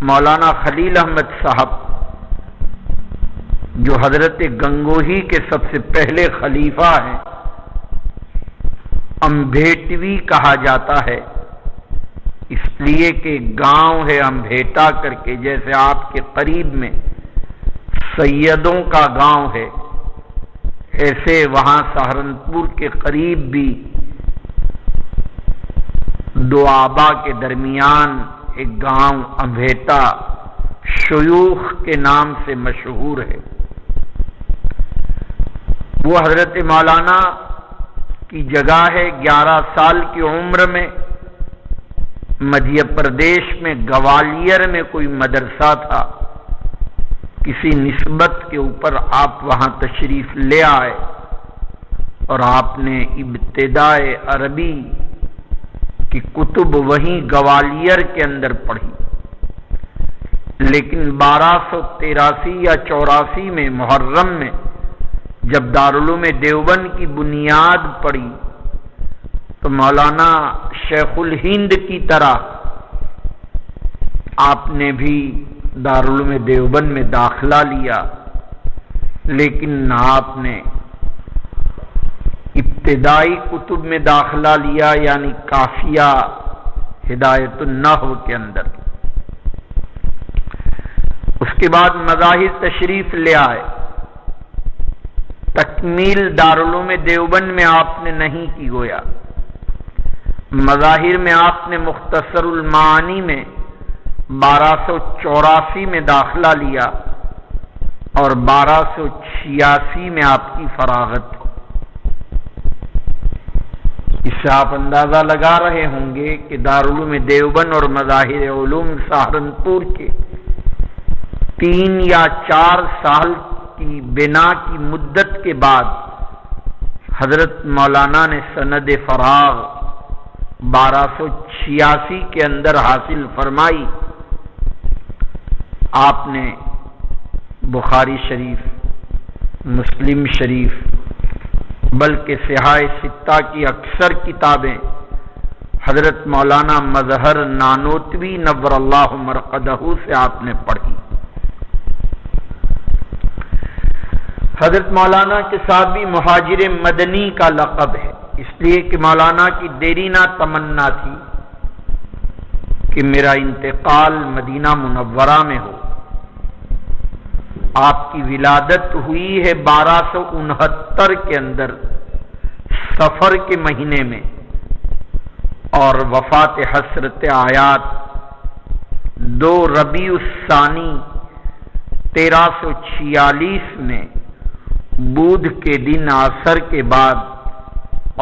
مولانا خلیل احمد صاحب جو حضرت گنگوہی کے سب سے پہلے خلیفہ ہیں، امبھیٹوی کہا جاتا ہے اس لیے کہ گاؤں ہے امبھیٹا کر کے، جیسے آپ کے قریب میں سیدوں کا گاؤں ہے، ایسے وہاں سہارنپور کے قریب بھی دو آبا کے درمیان ایک گاؤں امبھیٹا شیوخ کے نام سے مشہور ہے۔ وہ حضرت مولانا کی جگہ ہے۔ 11 سال کی عمر میں مدھیہ پردیش میں گوالیئر میں کوئی مدرسہ تھا، کسی نسبت کے اوپر آپ وہاں تشریف لے آئے اور آپ نے ابتدائے عربی کی کتب وہیں گوالیئر کے اندر پڑھی، لیکن 1283 یا 84 میں محرم میں جب دارالعلوم دیوبند کی بنیاد پڑی تو مولانا شیخ الہند کی طرح آپ نے بھی دارالعلوم دیوبند میں داخلہ لیا، لیکن آپ نے ابتدائی کتب میں داخلہ لیا، یعنی کافیہ ہدایت النحو کے اندر۔ اس کے بعد مظاہر تشریف لے آئے۔ تکمیل دارالعلوم دیوبند میں آپ نے نہیں کی گویا، مظاہر میں آپ نے مختصر المعانی میں 1284 میں داخلہ لیا اور 1286 میں آپ کی فراغت۔ اس سے آپ اندازہ لگا رہے ہوں گے کہ دارالعلوم دیوبند اور مظاہر علوم سہارنپور کے 3 یا 4 سال کی بنا کی مدت کے بعد حضرت مولانا نے سند فراغ 1286 کے اندر حاصل فرمائی۔ آپ نے بخاری شریف، مسلم شریف، بلکہ صحاح ستہ کی اکثر کتابیں حضرت مولانا مظہر نانوتوی نور اللہ مرقدہ سے آپ نے پڑھی۔ حضرت مولانا کے ساتھ بھی مہاجر مدنی کا لقب ہے، اس لیے کہ مولانا کی دیرینہ تمنا تھی کہ میرا انتقال مدینہ منورہ میں ہو۔ آپ کی ولادت ہوئی ہے 1269 کے اندر صفر کے مہینے میں، اور وفات حسرت آیات 2 ربیع الثانی 1346 میں بدھ کے دن عصر کے بعد،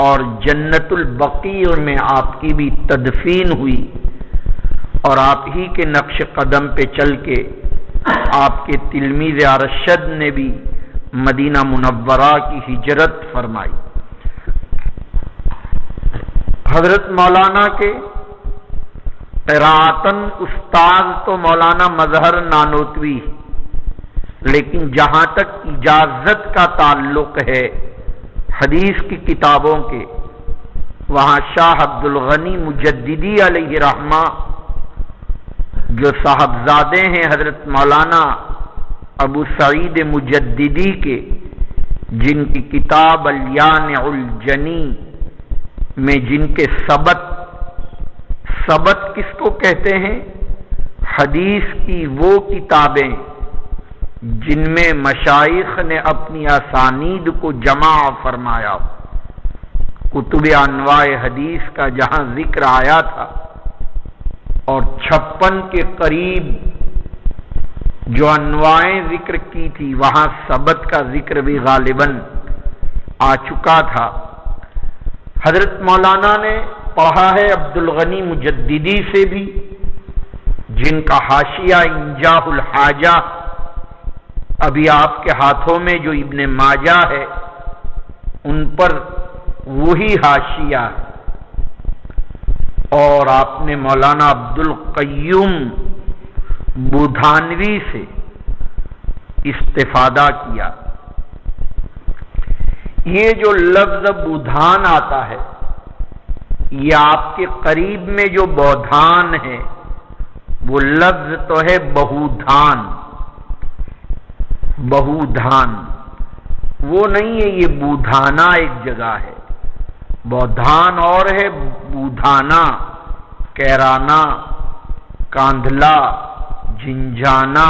اور جنت البقیع میں آپ کی بھی تدفین ہوئی، اور آپ ہی کے نقش قدم پہ چل کے آپ کے تلمیذ ارشد نے بھی مدینہ منورہ کی ہجرت فرمائی۔ حضرت مولانا کے قراءتاً استاد تو مولانا مظہر نانوتوی، لیکن جہاں تک اجازت کا تعلق ہے حدیث کی کتابوں کے، وہاں شاہ عبد الغنی مجددی علیہ رحمہ جو صاحبزادے ہیں حضرت مولانا ابو سعید مجددی کے، جن کی کتاب الیانع الجنی میں جن کے سبت کس کو کہتے ہیں؟ حدیث کی وہ کتابیں جن میں مشائخ نے اپنی اسانید کو جمع فرمایا، کتب انواع حدیث کا جہاں ذکر آیا تھا، اور 56 کے قریب جو انواعیں ذکر کی تھی وہاں سبت کا ذکر بھی غالباً آ چکا تھا۔ حضرت مولانا نے پڑھا ہے عبد الغنی مجددی سے بھی، جن کا حاشیہ انجاح الحاجہ ابھی آپ کے ہاتھوں میں جو ابن ماجہ ہے ان پر وہی حاشیہ ہے، اور آپ نے مولانا عبد القیوم بودھانوی سے استفادہ کیا۔ یہ جو لفظ بودھان آتا ہے یہ آپ کے قریب میں جو بودھان ہے وہ لفظ تو ہے بہودھان، بہودھان وہ نہیں ہے، یہ بودھانا ایک جگہ ہے، بودھان اور ہے، بودھانا، کیرانا، کاندھلا، جھنجھانا،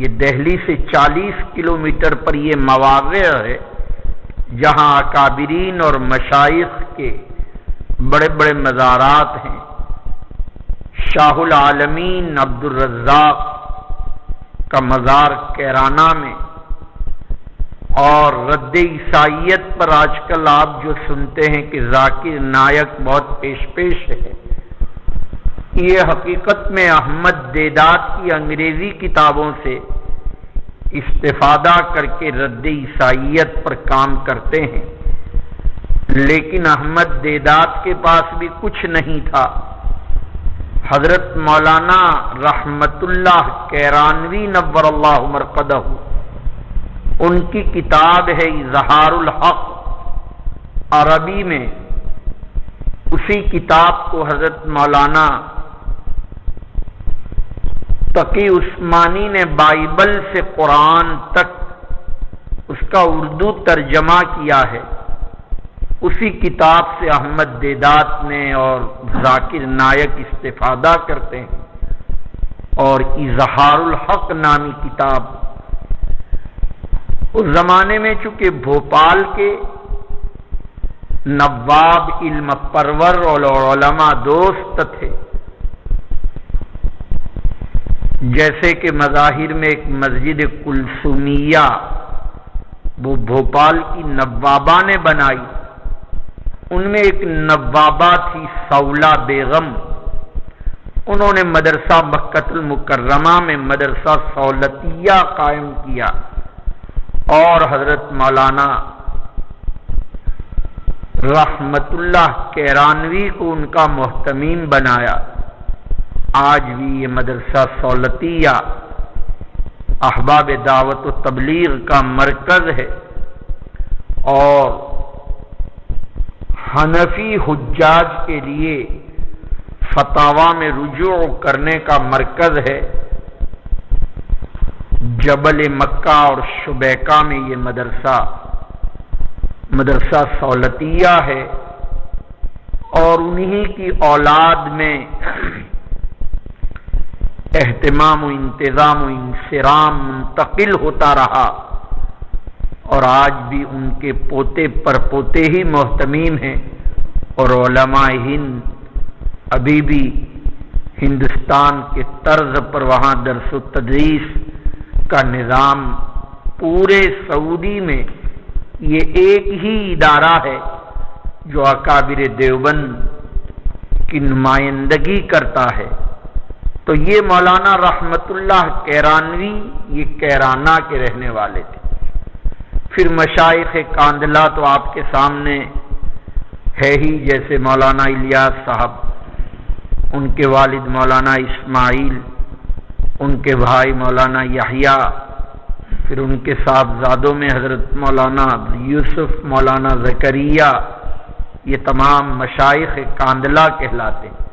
یہ دہلی سے 40 کلومیٹر پر یہ مواقع ہے جہاں اکابرین اور مشائخ کے بڑے بڑے مزارات ہیں۔ شاہ العالمین عبدالرزاق کا مزار کیرانا میں، اور رد عیسائیت پر آج کل آپ جو سنتے ہیں کہ ذاکر نائک بہت پیش ہے، یہ حقیقت میں احمد دیدات کی انگریزی کتابوں سے استفادہ کر کے رد عیسائیت پر کام کرتے ہیں، لیکن احمد دیدات کے پاس بھی کچھ نہیں تھا۔ حضرت مولانا رحمت اللہ کیرانوی نور اللہ مرقدہ، ان کی کتاب ہے اظہار الحق عربی میں، اسی کتاب کو حضرت مولانا تقی عثمانی نے بائبل سے قرآن تک اس کا اردو ترجمہ کیا ہے، اسی کتاب سے احمد دیدات نے اور ذاکر نائک استفادہ کرتے ہیں، اور اظہار الحق نامی کتاب اس زمانے میں چونکہ بھوپال کے نواب علم پرور اور علماء دوست تھے، جیسے کہ مظاہر میں ایک مسجد کلثومیہ وہ بھوپال کی نوابہ نے بنائی، ان میں ایک نوابہ تھی سولہ بیگم، انہوں نے مدرسہ مکۃ المکرمہ میں مدرسہ سولتیہ قائم کیا، اور حضرت مولانا رحمت اللہ کیرانوی کو ان کا محتمیم بنایا۔ آج بھی یہ مدرسہ سولتیہ احباب دعوت و تبلیغ کا مرکز ہے، اور حنفی حجاج کے لیے فتاوی میں رجوع کرنے کا مرکز ہے۔ جبل مکہ اور شبیکہ میں یہ مدرسہ سولتیہ ہے، اور انہی کی اولاد میں اہتمام و انتظام و انصرام منتقل ہوتا رہا، اور آج بھی ان کے پوتے پر پوتے ہی محتمیم ہیں، اور علماء ہند ابھی بھی ہندوستان کے طرز پر وہاں درس و تدریس کا نظام، پورے سعودی میں یہ ایک ہی ادارہ ہے جو اکابر دیوبند کی نمائندگی کرتا ہے۔ تو یہ مولانا رحمت اللہ کیرانوی یہ کیرانا کے رہنے والے تھے۔ پھر مشائخ کاندھلا تو آپ کے سامنے ہے ہی، جیسے مولانا الیاس صاحب، ان کے والد مولانا اسماعیل، ان کے بھائی مولانا یحییٰ، پھر ان کے صاحبزادوں میں حضرت مولانا یوسف، مولانا زکریا، یہ تمام مشائخ کاندھلا کہلاتے ہیں۔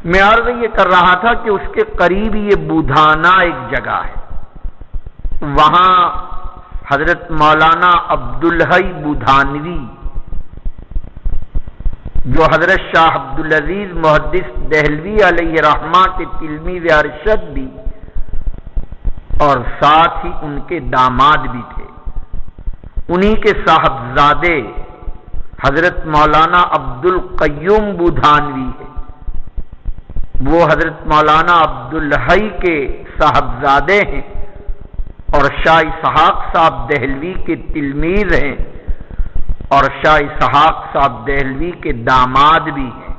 میں عرض یہ کر رہا تھا کہ اس کے قریب یہ بودھانا ایک جگہ ہے، وہاں حضرت مولانا عبدالحی بودھانوی، جو حضرت شاہ عبدالعزیز محدث دہلوی علیہ رحمہ کے تلمیذ ارشد بھی اور ساتھ ہی ان کے داماد بھی تھے، انہی کے صاحبزادے حضرت مولانا عبدالقیوم بودھانوی ہے، وہ حضرت مولانا عبدالحی کے صاحبزادے ہیں اور شاہ اسحاق صاحب دہلوی کے تلمیذ ہیں، اور شاہ اسحاق صاحب دہلوی کے داماد بھی ہیں،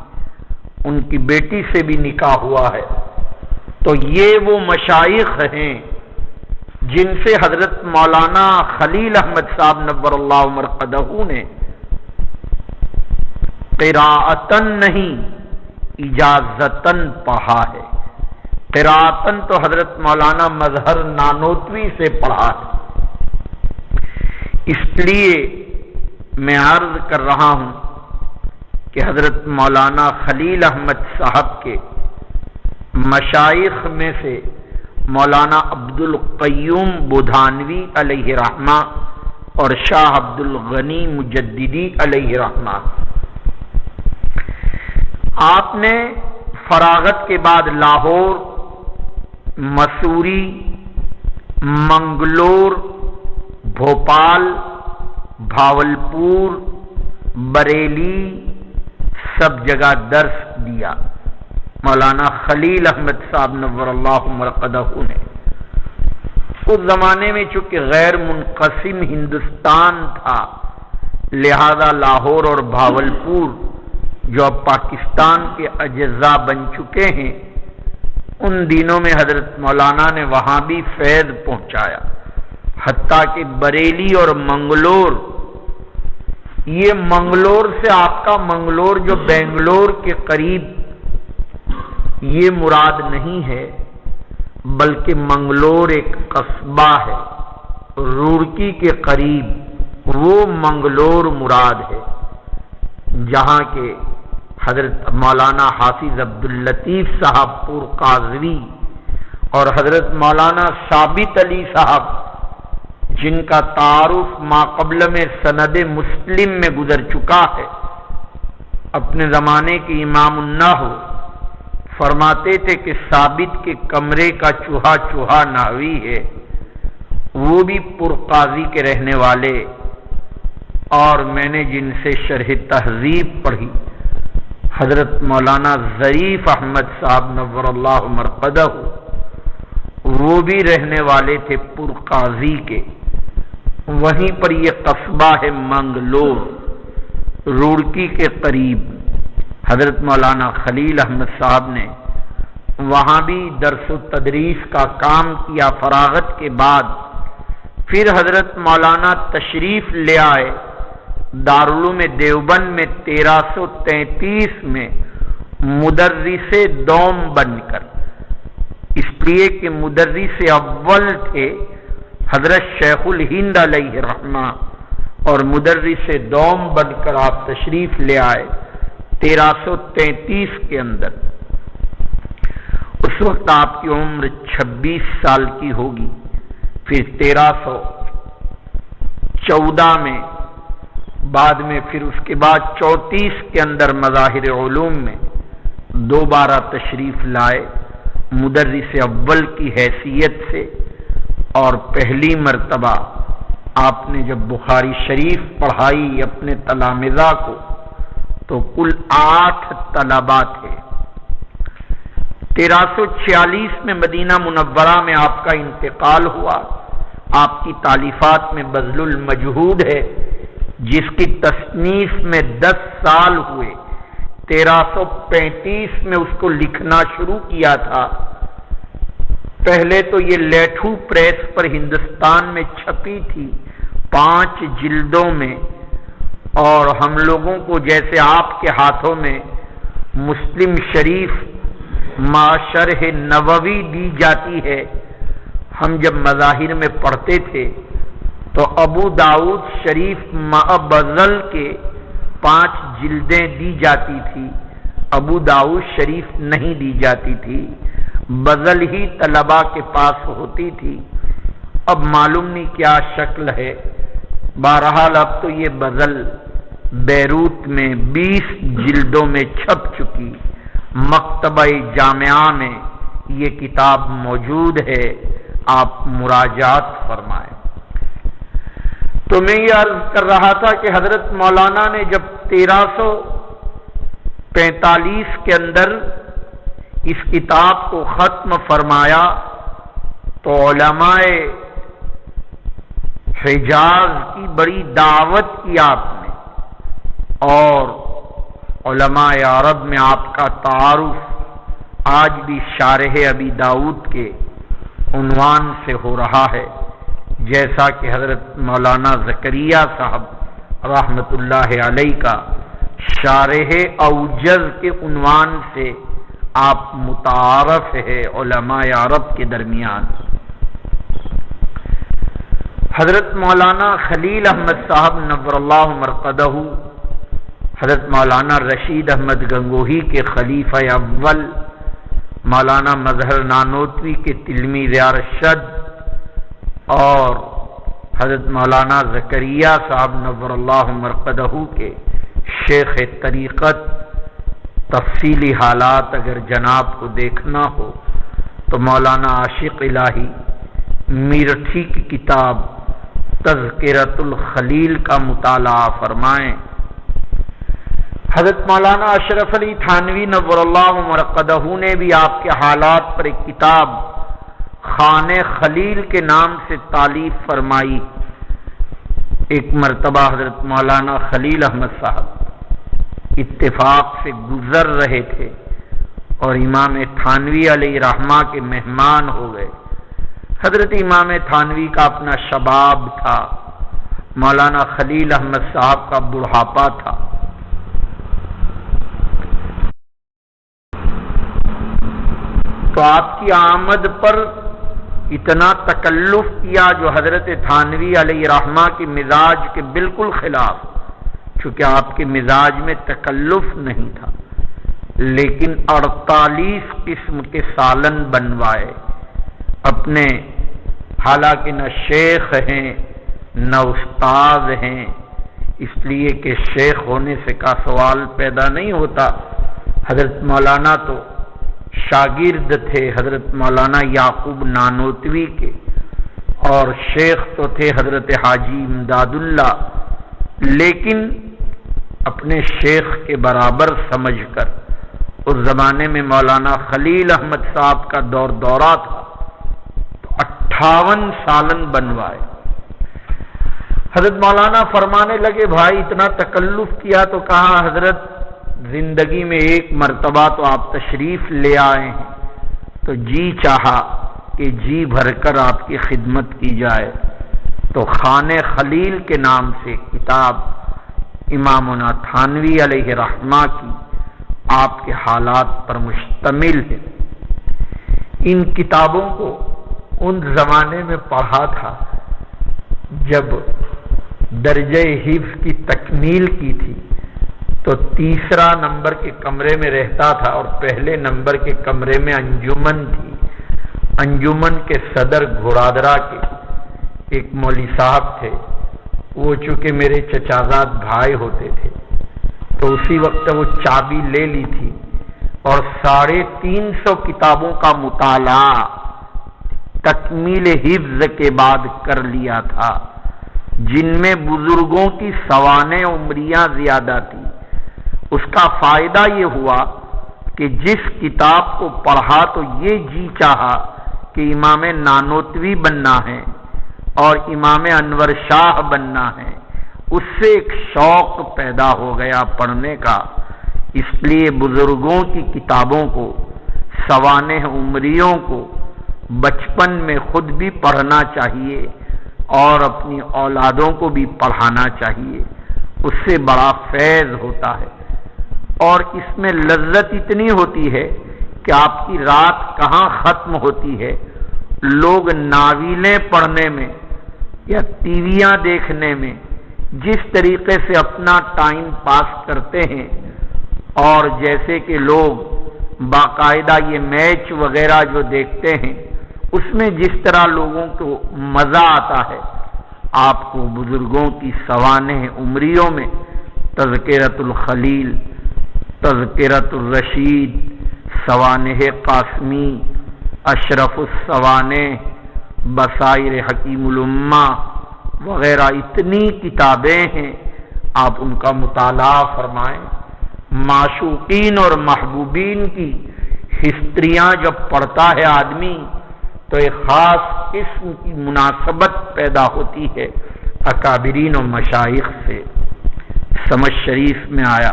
ان کی بیٹی سے بھی نکاح ہوا ہے۔ تو یہ وہ مشائخ ہیں جن سے حضرت مولانا خلیل احمد صاحب نور اللہ مرقدہ نے قراءتن نہیں اجازتن پڑھا ہے۔ قراءتن تو حضرت مولانا مظہر نانوتوی سے پڑھا ہے۔ اس لیے میں عرض کر رہا ہوں کہ حضرت مولانا خلیل احمد صاحب کے مشائخ میں سے مولانا عبد القیوم بودھانوی علیہ رحمہ اور شاہ عبد الغنی مجددی علیہ رحمہ، آپ نے فراغت کے بعد لاہور، مسوری، منگلور، بھوپال، بھاولپور، بریلی سب جگہ درس دیا۔ مولانا خلیل احمد صاحب نور اللہ مرقدہ نے اس زمانے میں چونکہ غیر منقسم ہندوستان تھا، لہذا لاہور اور بھاولپور جو اب پاکستان کے اجزاء بن چکے ہیں، ان دنوں میں حضرت مولانا نے وہاں بھی فیض پہنچایا، حتیٰ کہ بریلی اور منگلور، یہ منگلور سے آپ کا منگلور جو بنگلور کے قریب، یہ مراد نہیں ہے، بلکہ منگلور ایک قصبہ ہے روڑکی کے قریب، وہ منگلور مراد ہے جہاں کے حضرت مولانا حافظ عبداللطیف صاحب پور قاضوی اور حضرت مولانا ثابت علی صاحب، جن کا تعارف ماقبل میں سند مسلم میں گزر چکا ہے، اپنے زمانے کے امام النحو فرماتے تھے کہ ثابت کے کمرے کا چوہا چوہا نحوی ہے، وہ بھی پرقاضی کے رہنے والے، اور میں نے جن سے شرح تہذیب پڑھی حضرت مولانا ظریف احمد صاحب نور اللہ مرقدہ، وہ بھی رہنے والے تھے پرقاضی کے۔ وہیں پر یہ قصبہ ہے منگلور، روڑکی کے قریب۔ حضرت مولانا خلیل احمد صاحب نے وہاں بھی درس و تدریس کا کام کیا۔ فراغت کے بعد پھر حضرت مولانا تشریف لے آئے دارالعلوم دیوبند میں 1333 میں مدرس دوم بن کر، اس لیے کہ مدرس اول تھے حضرت شیخ الہند علیہ رحمہ، اور مدرس دوم بن کر آپ تشریف لے آئے 1333 کے اندر۔ اس وقت آپ کی عمر 26 سال کی ہوگی۔ پھر 1314 میں، بعد میں پھر اس کے بعد 34 کے اندر مظاہر علوم میں دوبارہ تشریف لائے مدرس اول کی حیثیت سے، اور پہلی مرتبہ آپ نے جب بخاری شریف پڑھائی اپنے تلامذہ کو تو کل 8 طلباء تھے۔ 1346 میں مدینہ منورہ میں آپ کا انتقال ہوا۔ آپ کی تالیفات میں بذل المجہود ہے، جس کی تصنیف میں 10 سال ہوئے۔ 1335 میں اس کو لکھنا شروع کیا تھا۔ پہلے تو یہ لیٹھو پریس پر ہندوستان میں چھپی تھی 5 جلدوں میں، اور ہم لوگوں کو جیسے آپ کے ہاتھوں میں مسلم شریف ما شرح نووی دی جاتی ہے، ہم جب مظاہر میں پڑھتے تھے تو ابو داؤد شریف ما بذل کے 5 جلدیں دی جاتی تھی، ابو داؤد شریف نہیں دی جاتی تھی، بذل ہی طلباء کے پاس ہوتی تھی۔ اب معلوم نہیں کیا شکل ہے، بہرحال اب تو یہ بذل بیروت میں 20 جلدوں میں چھپ چکی، مکتبہ جامعہ میں یہ کتاب موجود ہے، آپ مراجعات فرمائیں۔ تو میں یہ عرض کر رہا تھا کہ حضرت مولانا نے جب 1345 کے اندر اس کتاب کو ختم فرمایا تو علماء حجاز کی بڑی دعوت کی آپ نے، اور علماء عرب میں آپ کا تعارف آج بھی شارح ابی داؤد کے عنوان سے ہو رہا ہے، جیسا کہ حضرت مولانا زکریا صاحب رحمت اللہ علیہ کا شارح اوجز کے عنوان سے آپ متعارف ہے علماء عرب کے درمیان۔ حضرت مولانا خلیل احمد صاحب نور اللہ مرقدہ، حضرت مولانا رشید احمد گنگوہی کے خلیفہ اول، مولانا مظہر نانوتوی کے تلمیذ ارشد اور حضرت مولانا زکریا صاحب نور اللہ مرقدہ کے شیخ طریقت، تفصیلی حالات اگر جناب کو دیکھنا ہو تو مولانا عاشق الہی میرٹھی کی کتاب تذکرۃ الخلیل کا مطالعہ فرمائیں۔ حضرت مولانا اشرف علی تھانوی نور اللہ مرقدہ نے بھی آپ کے حالات پر ایک کتاب خانہ خلیل کے نام سے تالیف فرمائی۔ ایک مرتبہ حضرت مولانا خلیل احمد صاحب اتفاق سے گزر رہے تھے اور امام تھانوی علیہ رحمہ کے مہمان ہو گئے۔ حضرت امام تھانوی کا اپنا شباب تھا، مولانا خلیل احمد صاحب کا بڑھاپا تھا۔ تو آپ کی آمد پر اتنا تکلف کیا جو حضرت تھانوی علیہ رحمہ کے مزاج کے بالکل خلاف، چونکہ آپ کے مزاج میں تکلف نہیں تھا، لیکن 48 قسم کے سالن بنوائے اپنے، حالانکہ نہ شیخ ہیں نہ استاد ہیں، اس لیے کہ شیخ ہونے سے کا سوال پیدا نہیں ہوتا۔ حضرت مولانا تو شاگرد تھے حضرت مولانا یعقوب نانوتوی کے، اور شیخ تو تھے حضرت حاجی امداد اللہ، لیکن اپنے شیخ کے برابر سمجھ کر اس زمانے میں مولانا خلیل احمد صاحب کا دورہ تھا، تو 58 سالن بنوائے۔ حضرت مولانا فرمانے لگے بھائی اتنا تکلف کیا، تو کہا حضرت زندگی میں ایک مرتبہ تو آپ تشریف لے آئے ہیں، تو جی چاہا کہ جی بھر کر آپ کی خدمت کی جائے۔ تو خانہ خلیل کے نام سے کتاب امامنا تھانوی علیہ رحمہ کی آپ کے حالات پر مشتمل ہے۔ ان کتابوں کو ان زمانے میں پڑھا تھا جب درجہ حفظ کی تکمیل کی تھی، تو تیسرا نمبر کے کمرے میں رہتا تھا اور پہلے نمبر کے کمرے میں انجمن تھی۔ انجمن کے صدر گھوڑادرا کے ایک مولوی صاحب تھے، وہ چونکہ میرے چچازاد بھائی ہوتے تھے، تو اسی وقت وہ چابی لے لی تھی اور 350 کتابوں کا مطالعہ تکمیل حفظ کے بعد کر لیا تھا، جن میں بزرگوں کی سوانح عمریاں زیادہ تھی۔ اس کا فائدہ یہ ہوا کہ جس کتاب کو پڑھا تو یہ جی چاہا کہ امام نانوتوی بننا ہے اور امام انور شاہ بننا ہے، اس سے ایک شوق پیدا ہو گیا پڑھنے کا۔ اس لیے بزرگوں کی کتابوں کو، سوانح عمریوں کو بچپن میں خود بھی پڑھنا چاہیے اور اپنی اولادوں کو بھی پڑھانا چاہیے، اس سے بڑا فیض ہوتا ہے۔ اور اس میں لذت اتنی ہوتی ہے کہ آپ کی رات کہاں ختم ہوتی ہے، لوگ ناولیں پڑھنے میں یا ٹی ویاں دیکھنے میں جس طریقے سے اپنا ٹائم پاس کرتے ہیں، اور جیسے کہ لوگ باقاعدہ یہ میچ وغیرہ جو دیکھتے ہیں، اس میں جس طرح لوگوں کو مزہ آتا ہے، آپ کو بزرگوں کی سوانح عمریوں میں تذکرۃ الخلیل، تذکرۃ الرشید، سوانح قاسمی، اشرف السوانح، بصائر حکیم الامہ وغیرہ اتنی کتابیں ہیں، آپ ان کا مطالعہ فرمائیں۔ معشوقین اور محبوبین کی ہسٹریاں جب پڑھتا ہے آدمی تو ایک خاص قسم کی مناسبت پیدا ہوتی ہے اکابرین و مشائخ سے۔ سمجھ شریف میں آیا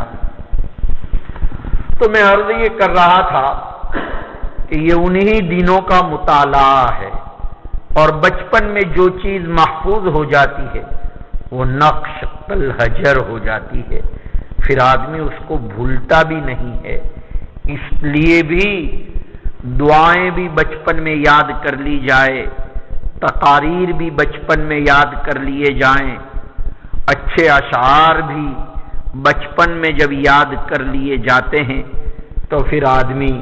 تو میں عرض یہ کر رہا تھا کہ یہ انہی دنوں کا مطالعہ ہے، اور بچپن میں جو چیز محفوظ ہو جاتی ہے وہ نقش الحجر ہو جاتی ہے، پھر آدمی اس کو بھولتا بھی نہیں ہے۔ اس لیے بھی دعائیں بھی بچپن میں یاد کر لی جائے، تقاریر بھی بچپن میں یاد کر لیے جائیں، اچھے اشعار بھی بچپن میں جب یاد کر لیے جاتے ہیں تو پھر آدمی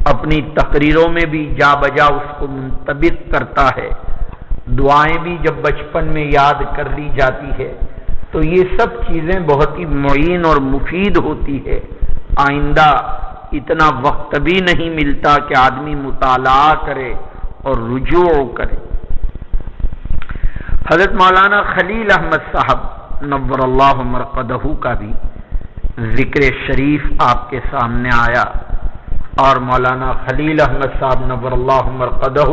اپنی تقریروں میں بھی جا بجا اس کو منطبق کرتا ہے، دعائیں بھی جب بچپن میں یاد کر لی جاتی ہے تو یہ سب چیزیں بہت ہی معین اور مفید ہوتی ہے۔ آئندہ اتنا وقت بھی نہیں ملتا کہ آدمی مطالعہ کرے اور رجوع کرے۔ حضرت مولانا خلیل احمد صاحب نور اللہ مرقدہ کا بھی ذکر شریف آپ کے سامنے آیا، اور مولانا خلیل احمد صاحب نور اللہ مرقدہ